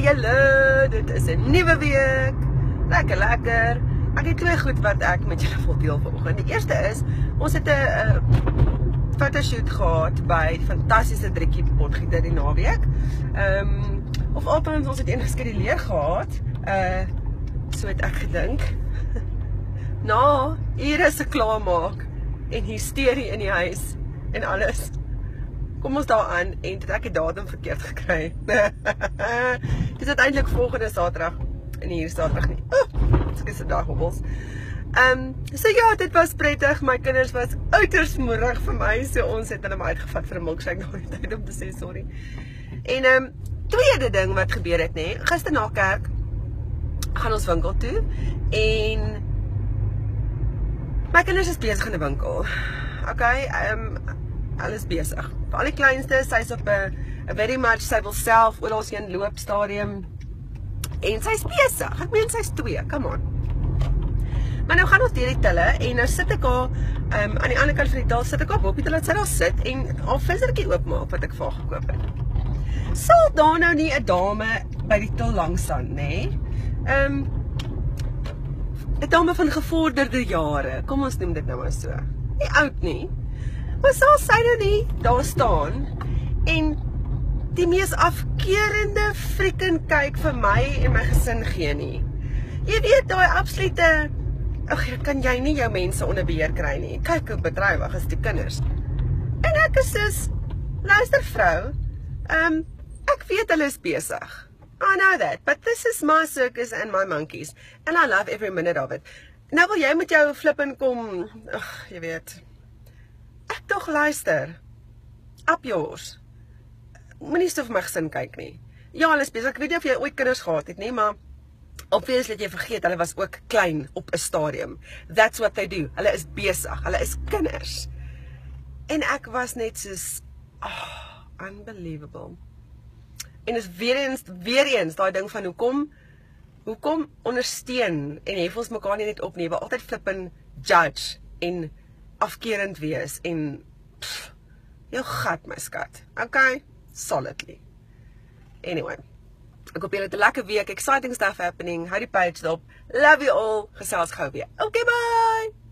julle, dit is 'n nuwe week. Lekker. Ek het twee goed wat ek met julle wil deel vanoggend. Die eerste is, ons het 'n fotoshoot gehad by die fantastiese Driekie Potgieter die naweek. Of althans, ons het een geskeduleer gehad. So het ek gedink. Na ure se klaarmaak en hysterie in die huis en alles. Kom ons daar aan en het ek die datum verkeerd gekry. Dis uiteindelik volgende Saterdag en hier Saterdag nie. Ekskuus vir daai hobbels. So ja, dit was prettig. My kinders was uiters moerig vir my, so ons het hulle maar uitgevat vir 'n milkshake na die tyd om te sê sorry. En tweede ding wat gebeur het, nê, gister na kerk gaan ons winkel toe en my kinders is besig in 'n winkel. Okay, hulle is besig. Vir al die kleinste, sy's op 'n very much sy wil self oral heen loop stadium en sy's besig. Ek meen sy's 2, come on. Maar nou gaan ons deur die tille en nou sit ek haar aan die ander kant van die til sit ek haar boppie laat sy daar sit en haar vissertjie oopmaak wat ek vir haar gekoop het. Sal daar nou nie 'n dame by die til langs staan, nê? 'n dame van gevorderde jare, kom ons noem dit nou maar so. Nie oud nie. Maar sal sy nou nie daar staan en die mees afkeurende freaking kyk vir my en my gesin gee nie. Jy weet daai absolute kan jy nie jou mense onder beheer kry nie. Kyk hoe bedrywig is die kinders. En ek is soos, luister vrou, ek weet hulle is besig. I know that, but this is my circus and my monkeys. And I love every minute of it. Nou wil jy met jou flippen kom, jy weet. Ek tog luister. Up yours. Moenie so vir my gesin kyk nie. Ja, hulle is besig. Ek weet nie of jy ooit kinders gehad het nie, maar obviously jy vergeet, hulle was ook klein op 'n stadium. That's what they do. Hulle is besig. Hulle is kinders. En ek was net soos, unbelievable. En is weer eens daai ding van hoekom ondersteun en hef ons mekaar nie net op nie, maar altyd flippen judge en afkeurend wees en jou gat my skat. Okay, solidly. Anyway, ek hoop julle het 'n lekker week, exciting stuff happening, hou die page op, love you all, gesels gou weer. Okay, bye!